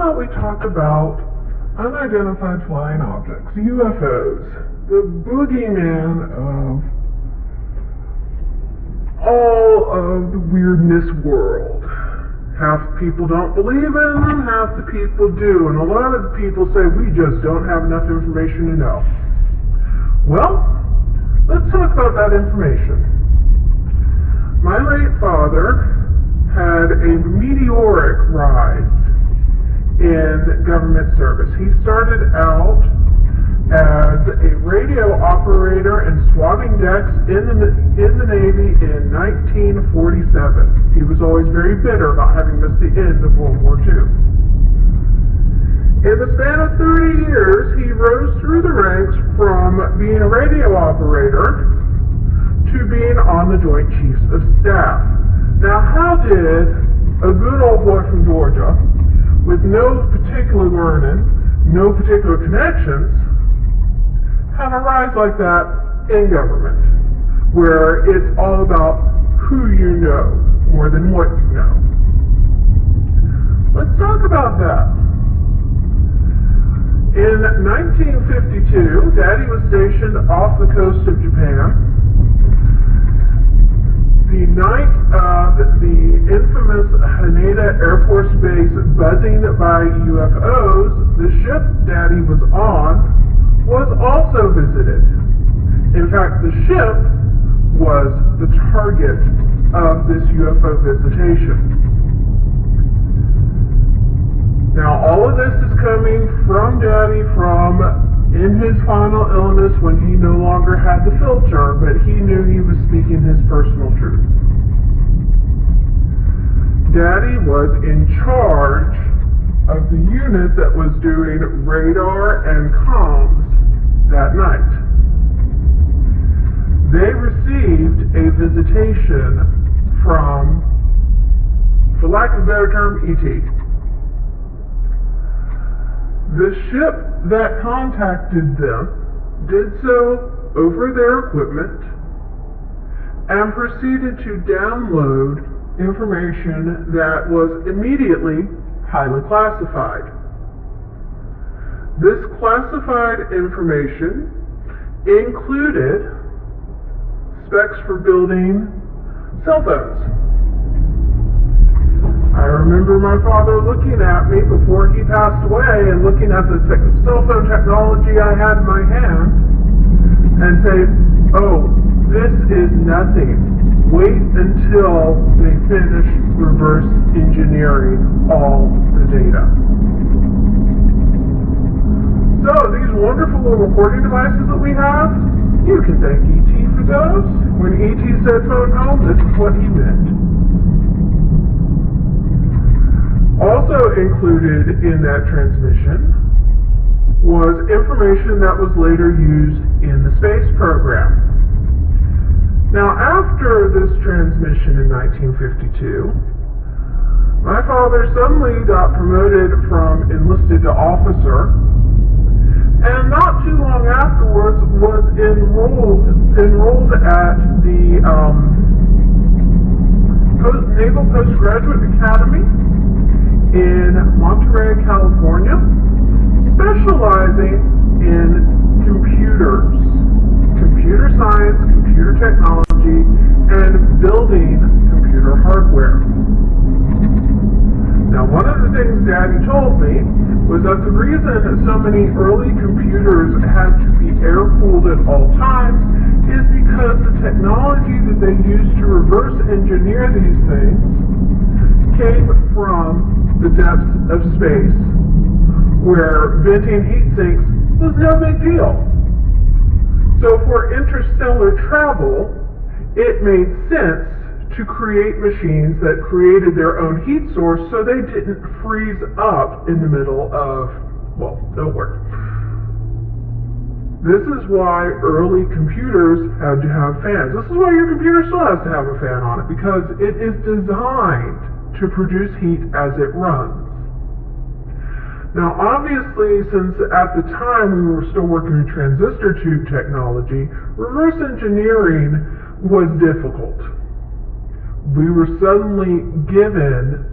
about we talk about unidentified flying objects, UFOs, the boogeyman of all of the weirdness world. Half the people don't believe in them, half the people do, and a lot of the people say we just don't have enough information to know. Well, let's talk about that information. My late father had a meteoric rise in government service. He started out as a radio operator and swabbing decks in the Navy in 1947. He was always very bitter about having missed the end of World War II. In the span of 30 years, he rose through the ranks from being a radio operator to being on the Joint Chiefs of Staff. Now, how did a good old boy from Georgia, with no particular learning, no particular connections, have a rise like that in government, where it's all about who you know more than what you know? Let's talk about that. In 1952, Daddy was stationed off the coast of Japan. The night of the infamous Haneda Air Force Base buzzing by UFOs, the ship Daddy was on was also visited. In fact, the ship was the target of this UFO visitation. Now, all of this is coming from Daddy from in his final illness when he no longer had the filter, but he knew he was speaking his personal truth. Daddy was in charge of the unit that was doing radar and comms that night. They received a visitation from, for lack of a better term, ET. The ship that contacted them did so over their equipment and proceeded to download information that was immediately highly classified. This classified information included specs for building cell phones. I remember my father looking at me before he passed away and looking at the cell phone technology I had in my hand and saying, "Oh, this is nothing. Wait until they finish reverse engineering all the data." So these wonderful little recording devices that we have, you can thank E.T. for those. When E.T. said phone home, this is what he meant. Also included in that transmission was information that was later used in the space program. Now, after this transmission in 1952, my father suddenly got promoted from enlisted to officer, and not too long afterwards was enrolled at the Naval Postgraduate Academy in Monterey, California, specializing in computers, computer science, computer technology, and building computer hardware. Now, one of the things Daddy told me was that the reason so many early computers had to be air-cooled at all times is because the technology that they used to reverse engineer these things came from the depths of space, where venting heat sinks was no big deal. So for interstellar travel, it made sense to create machines that created their own heat source so they didn't freeze up in the middle of, well, nowhere. This is why early computers had to have fans. This is why your computer still has to have a fan on it, because it is designed to produce heat as it runs. Now, obviously, since at the time we were still working with transistor tube technology, reverse engineering was difficult. We were suddenly given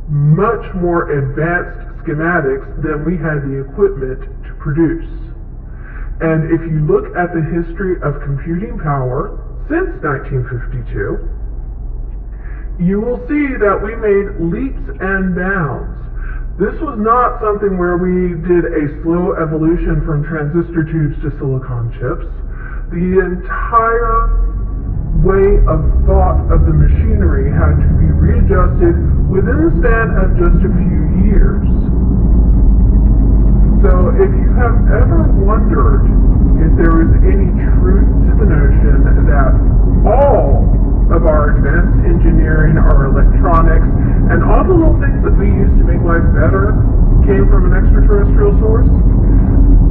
much more advanced schematics than we had the equipment to produce. And if you look at the history of computing power since 1952, you will see that we made leaps and bounds. This was not something where we did a slow evolution from transistor tubes to silicon chips. The entire way of thought of the machinery had to be readjusted within the span of just a few years. So if you have ever wondered if there is any truth to the notion that all of our advanced engineering, our electronics, and all the little things that we use to make life better came from an extraterrestrial source?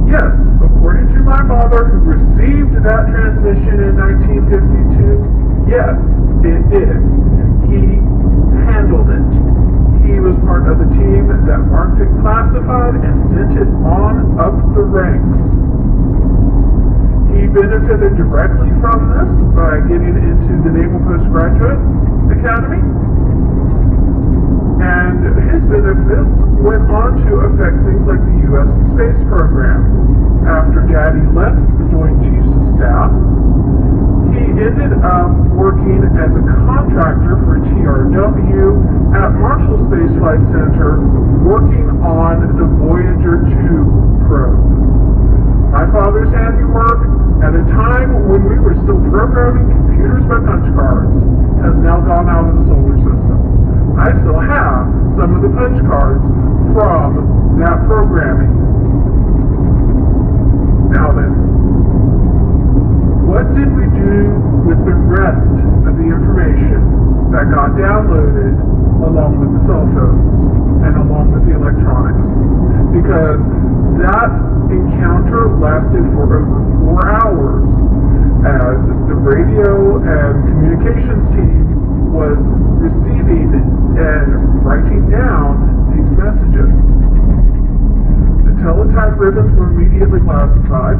Yes, according to my father, who received that transmission in 1952, yes, it did. He handled it. He was part of the team that marked it classified and sent it on up the ranks. He benefited directly from this by getting into the Naval Postgraduate Academy, and his benefits went on to affect things like the U.S. space program. After Daddy left the Joint Chiefs of Staff, he ended up working as a contractor for TRW at Marshall Space Flight Center, working on the Voyager 2 probe. My father's handiwork, at a time when we were still programming computers by punch cards, has now gone out of the solar system. I still have some of the punch cards from that programming. Now then, what did we do with the rest of the information that got downloaded along with the cell phones and along with the electronics? Because that encounter lasted for over 4 hours as the radio and communications team was receiving and writing down these messages. The teletype ribbons were immediately classified.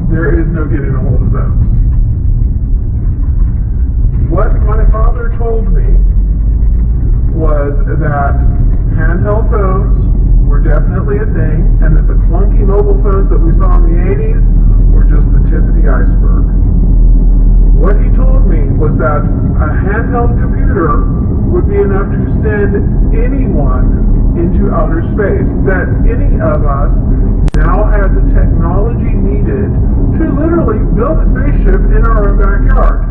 There is no getting a hold of those. What my father told me was that handheld phones were definitely a thing, and that the clunky mobile phones that we saw in the 80s were just the tip of the iceberg. What he told me was that a handheld computer would be enough to send anyone into outer space, that any of us now had the technology needed to literally build a spaceship in our own backyard.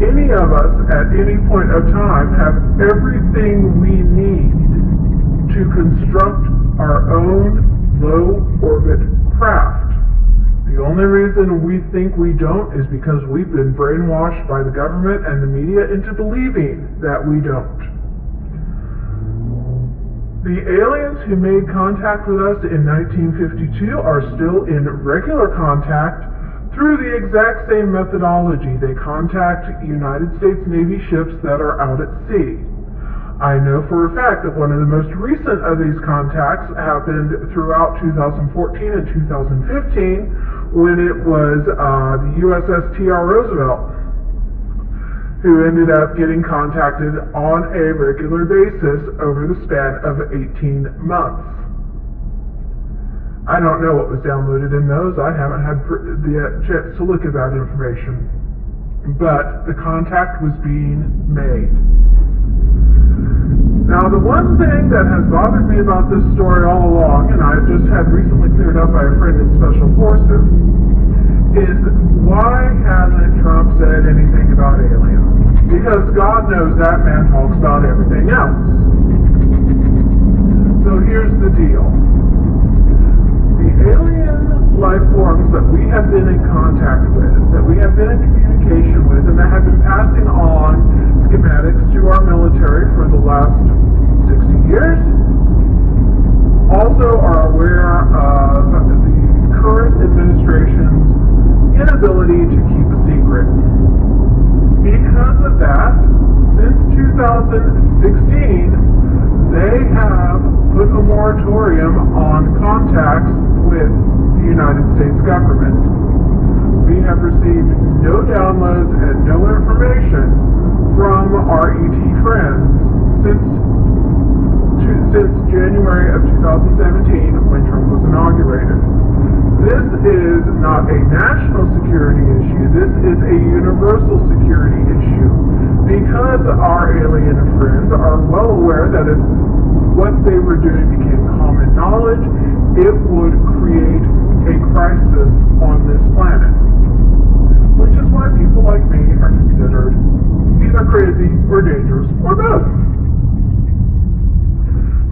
Any of us at any point of time have everything we need to construct our own low-orbit craft. The only reason we think we don't is because we've been brainwashed by the government and the media into believing that we don't. The aliens who made contact with us in 1952 are still in regular contact through the exact same methodology. They contact United States Navy ships that are out at sea. I know for a fact that one of the most recent of these contacts happened throughout 2014 and 2015 when it was the USS T.R. Roosevelt who ended up getting contacted on a regular basis over the span of 18 months. I don't know what was downloaded in those. I haven't had the chance to look at that information. But the contact was being made. Now, the one thing that has bothered me about this story all along, and I've just had recently cleared up by a friend in Special Forces, is why hasn't Trump said anything about aliens? Because God knows that man talks about everything else. So here's the deal. The alien life forms that we have been in contact with, that we have been in communication with, and that have been passing on schematics to our military for the last 60 years, also are aware of the current administration's inability to keep a secret. Because of that, since 2006, since January of 2017 when Trump was inaugurated. This is not a national security issue. This is a universal security issue. Because our alien friends are well aware that if what they were doing became common knowledge, it would create a crisis on this planet. Which is why people like me are considered either crazy or dangerous or both.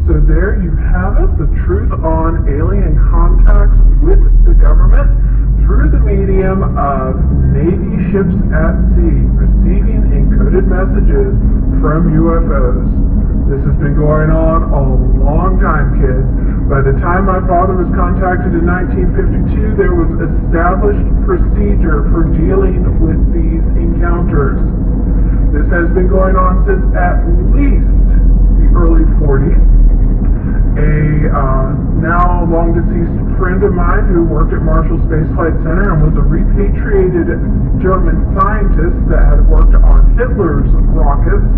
So there you have it, the truth on alien contacts with the government through the medium of Navy ships at sea receiving encoded messages from UFOs. This has been going on a long time, kids. By the time my father was contacted in 1952, there was established procedure for dealing with these encounters. This has been going on since at least the early 40s. A now long deceased friend of mine who worked at Marshall Space Flight Center and was a repatriated German scientist that had worked on Hitler's rockets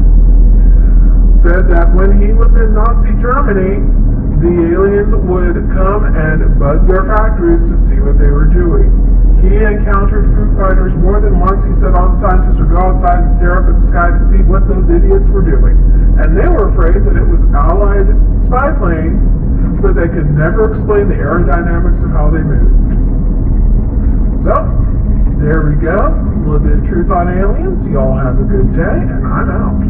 said that when he was in Nazi Germany, the aliens would come and buzz their factories to see what they were doing. He encountered Foo Fighters more than once. He said all the scientists would go outside and stare up at the sky to see what those idiots were doing. And they were afraid that it was Allied spy planes, but they could never explain the aerodynamics of how they moved. So, there we go. A little bit of truth on aliens. Y'all have a good day, and I'm out.